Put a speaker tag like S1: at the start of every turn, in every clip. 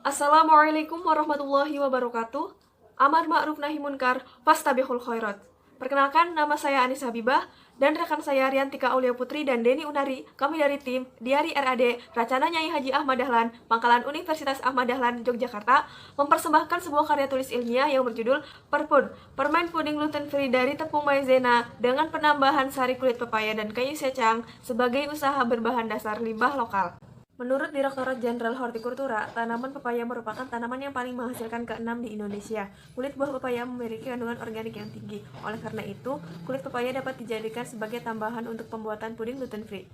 S1: Assalamualaikum warahmatullahi wabarakatuh. Amar ma'ruf nahi munkar, fastabihul khairat. Perkenalkan, nama saya Anissa Habibah dan rekan saya Riantika Aulia Putri dan Deni Unari. Kami dari tim Diari RAD Racana Nyai Haji Ahmad Dahlan, Pangkalan Universitas Ahmad Dahlan, Yogyakarta, mempersembahkan sebuah karya tulis ilmiah yang berjudul Perpud, permen puding gluten free dari tepung maizena dengan penambahan sari kulit pepaya dan kayu secang sebagai usaha berbahan dasar limbah lokal. Menurut Direktorat Jenderal Hortikultura, tanaman pepaya merupakan tanaman yang paling menghasilkan keenam di Indonesia. Kulit buah pepaya memiliki kandungan organik yang tinggi. Oleh karena itu, kulit pepaya dapat dijadikan sebagai tambahan untuk pembuatan puding gluten free.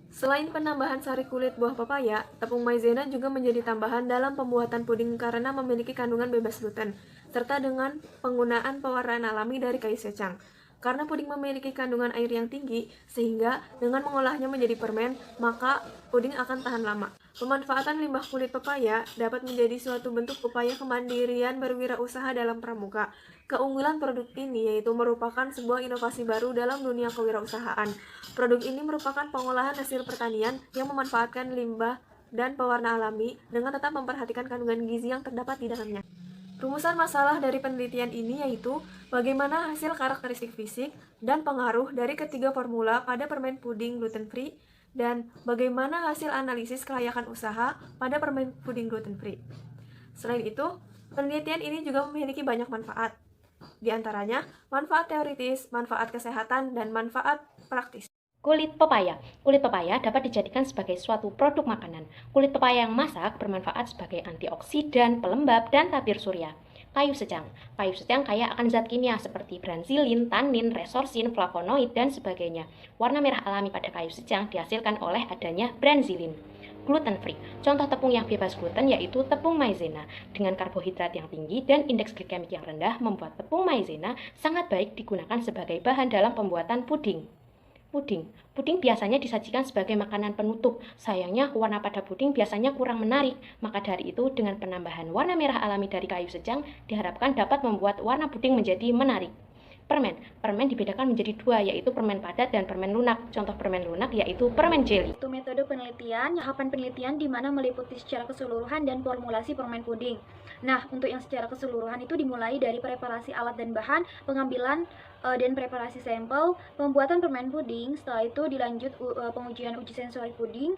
S1: Selain penambahan sari kulit buah pepaya, tepung maizena juga menjadi tambahan dalam pembuatan puding karena memiliki kandungan bebas gluten, serta dengan penggunaan pewarna alami dari kayu secang. Karena puding memiliki kandungan air yang tinggi, sehingga dengan mengolahnya menjadi permen, maka puding akan tahan lama. Pemanfaatan limbah kulit pepaya dapat menjadi suatu bentuk upaya kemandirian berwirausaha dalam pramuka. Keunggulan produk ini yaitu merupakan sebuah inovasi baru dalam dunia kewirausahaan. Produk ini merupakan pengolahan hasil pertanian yang memanfaatkan limbah dan pewarna alami dengan tetap memperhatikan kandungan gizi yang terdapat di dalamnya. Rumusan masalah dari penelitian ini yaitu bagaimana hasil karakteristik fisik dan pengaruh dari ketiga formula pada permen puding gluten free dan bagaimana hasil analisis kelayakan usaha pada permen puding gluten free. Selain itu, penelitian ini juga memiliki banyak manfaat. Di antaranya, manfaat teoritis, manfaat kesehatan, dan manfaat praktis.
S2: Kulit pepaya. Kulit pepaya dapat dijadikan sebagai suatu produk makanan. Kulit pepaya yang masak bermanfaat sebagai antioksidan, pelembab, dan tabir surya. Kayu secang. Kayu secang kaya akan zat kimia seperti branzilin, tanin, resorsin, flavonoid, dan sebagainya. Warna merah alami pada kayu secang dihasilkan oleh adanya branzilin. Gluten free. Contoh tepung yang bebas gluten yaitu tepung maizena. Dengan karbohidrat yang tinggi dan indeks glikemik yang rendah membuat tepung maizena sangat baik digunakan sebagai bahan dalam pembuatan puding. Puding. Puding biasanya disajikan sebagai makanan penutup. Sayangnya, warna pada puding biasanya kurang menarik. Maka dari itu, dengan penambahan warna merah alami dari kayu secang, diharapkan dapat membuat warna puding menjadi menarik. Permen. Permen dibedakan menjadi dua, yaitu permen padat dan permen lunak. Contoh permen lunak yaitu permen jelly.
S3: Itu metode penelitian, tahapan penelitian di mana meliputi secara keseluruhan dan formulasi permen puding. Nah, untuk yang secara keseluruhan itu dimulai dari preparasi alat dan bahan, pengambilan dan preparasi sampel, pembuatan permen puding, setelah itu dilanjut pengujian uji sensori puding,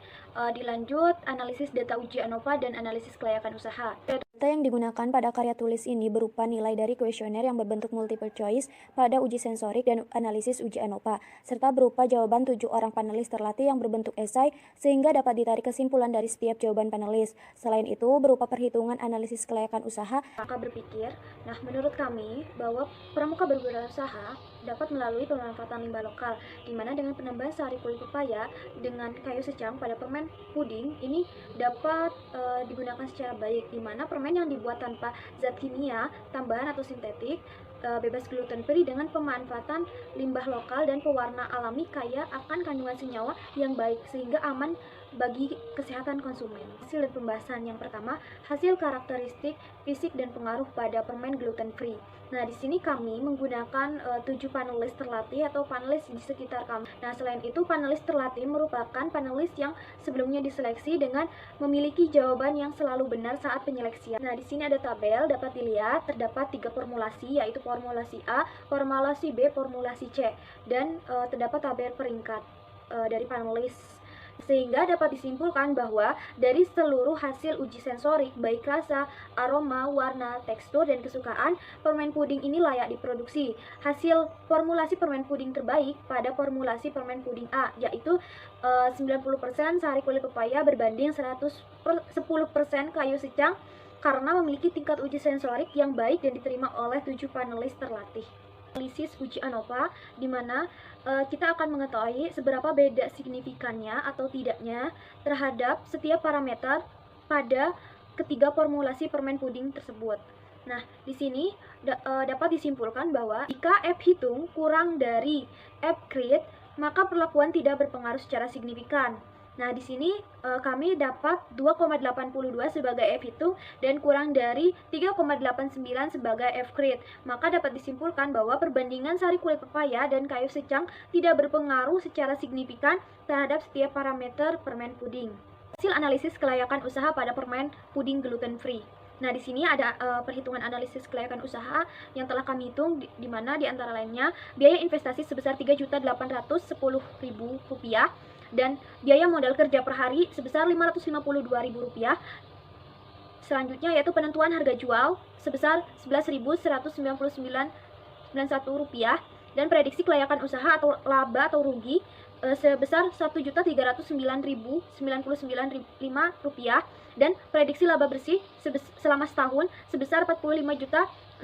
S3: dilanjut analisis data uji ANOVA dan analisis kelayakan usaha.
S4: Data yang digunakan pada karya tulis ini berupa nilai dari kuesioner yang berbentuk multiple choice pada uji sensorik dan analisis uji ANOVA, serta berupa jawaban 7 orang panelis terlatih yang berbentuk esai sehingga dapat ditarik kesimpulan dari setiap jawaban panelis. Selain itu, berupa perhitungan analisis kelayakan usaha.
S3: Maka berpikir, nah menurut kami bahwa pramuka berwirausaha dapat melalui pemanfaatan limbah lokal, di mana dengan penambahan sari kulit pepaya dengan kayu secang pada permen puding ini dapat digunakan secara baik, di mana permen yang dibuat tanpa zat kimia, tambahan atau sintetik, bebas gluten free dengan pemanfaatan limbah lokal dan pewarna alami kaya akan kandungan senyawa yang baik sehingga aman bagi kesehatan konsumen. Hasil dan pembahasan yang pertama, hasil karakteristik fisik dan pengaruh pada permen gluten free. Nah, di sini kami menggunakan 7 panelis terlatih atau panelis di sekitar kami. Nah, selain itu panelis terlatih merupakan panelis yang sebelumnya diseleksi dengan memiliki jawaban yang selalu benar saat penyeleksian. Nah, di sini ada tabel dapat dilihat terdapat 3 formulasi yaitu formulasi A, formulasi B, formulasi C dan terdapat tabel peringkat dari panelis sehingga dapat disimpulkan bahwa dari seluruh hasil uji sensorik baik rasa, aroma, warna, tekstur, dan kesukaan, permen puding ini layak diproduksi. Hasil formulasi permen puding terbaik pada formulasi permen puding A yaitu 90% sari kulit pepaya berbanding 10% kayu secang karena memiliki tingkat uji sensorik yang baik dan diterima oleh 7 panelis terlatih. Analisis uji ANOVA di mana kita akan mengetahui seberapa beda signifikannya atau tidaknya terhadap setiap parameter pada ketiga formulasi permen puding tersebut. Nah, di sini dapat disimpulkan bahwa jika F hitung kurang dari F create, maka perlakuan tidak berpengaruh secara signifikan. Nah, di sini kami dapat 2,82 sebagai F hitung dan kurang dari 3,89 sebagai F create. Maka dapat disimpulkan bahwa perbandingan sari kulit pepaya dan kayu secang tidak berpengaruh secara signifikan terhadap setiap parameter permen puding. Hasil analisis kelayakan usaha pada permen puding gluten free. Nah, di sini ada perhitungan analisis kelayakan usaha yang telah kami hitung, di mana di antara lainnya biaya investasi sebesar Rp3.810.000 dan biaya modal kerja per hari sebesar Rp552.000. Selanjutnya yaitu penentuan harga jual sebesar Rp11.199.91 dan prediksi kelayakan usaha atau laba atau rugi sebesar Rp1.309.099.5 dan prediksi laba bersih selama setahun sebesar Rp45.601.8396.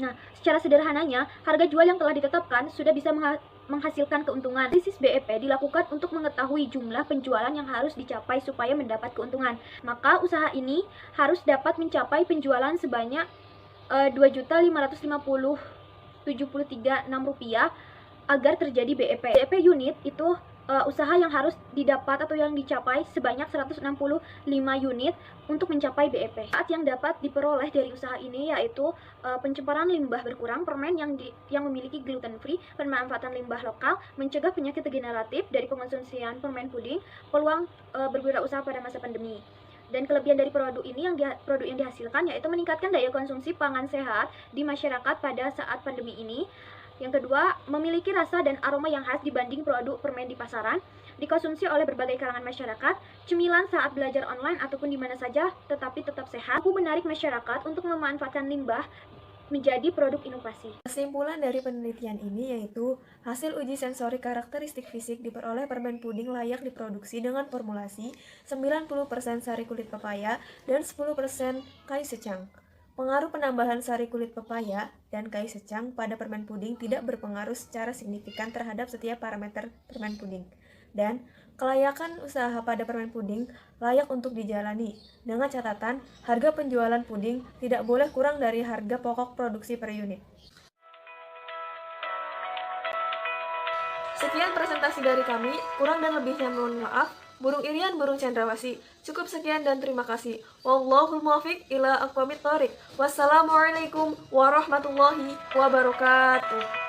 S3: Nah, secara sederhananya, harga jual yang telah ditetapkan sudah bisa menghasilkan keuntungan. Analisis BEP dilakukan untuk mengetahui jumlah penjualan yang harus dicapai supaya mendapat keuntungan. Maka usaha ini harus dapat mencapai penjualan sebanyak Rp2.550.73.6 agar terjadi BEP. BEP unit itu usaha yang harus didapat atau yang dicapai sebanyak 165 unit untuk mencapai BEP. Manfaat yang dapat diperoleh dari usaha ini yaitu pencemaran limbah berkurang, permen yang memiliki gluten free, pemanfaatan limbah lokal, mencegah penyakit degeneratif dari pengonsumsian permen puding, peluang berwirausaha pada masa pandemi. Dan kelebihan dari produk ini produk yang dihasilkan yaitu meningkatkan daya konsumsi pangan sehat di masyarakat pada saat pandemi ini. Yang kedua, memiliki rasa dan aroma yang khas dibanding produk permen di pasaran, dikonsumsi oleh berbagai kalangan masyarakat, cemilan saat belajar online ataupun di mana saja, tetapi tetap sehat, mampu menarik masyarakat untuk memanfaatkan limbah menjadi produk inovasi.
S1: Kesimpulan dari penelitian ini yaitu hasil uji sensorik karakteristik fisik diperoleh permen puding layak diproduksi dengan formulasi 90% sari kulit pepaya dan 10% kayu secang. Pengaruh penambahan sari kulit pepaya dan kayu secang pada permen puding tidak berpengaruh secara signifikan terhadap setiap parameter permen puding. Dan kelayakan usaha pada permen puding layak untuk dijalani, dengan catatan harga penjualan puding tidak boleh kurang dari harga pokok produksi per unit. Sekian presentasi dari kami, kurang dan lebihnya mohon maaf. Burung Irian, Burung Cendrawasih. Cukup sekian dan terima kasih. Wallahul muwaffiq ila aqwamit thoriq. Wassalamualaikum warahmatullahi wabarakatuh.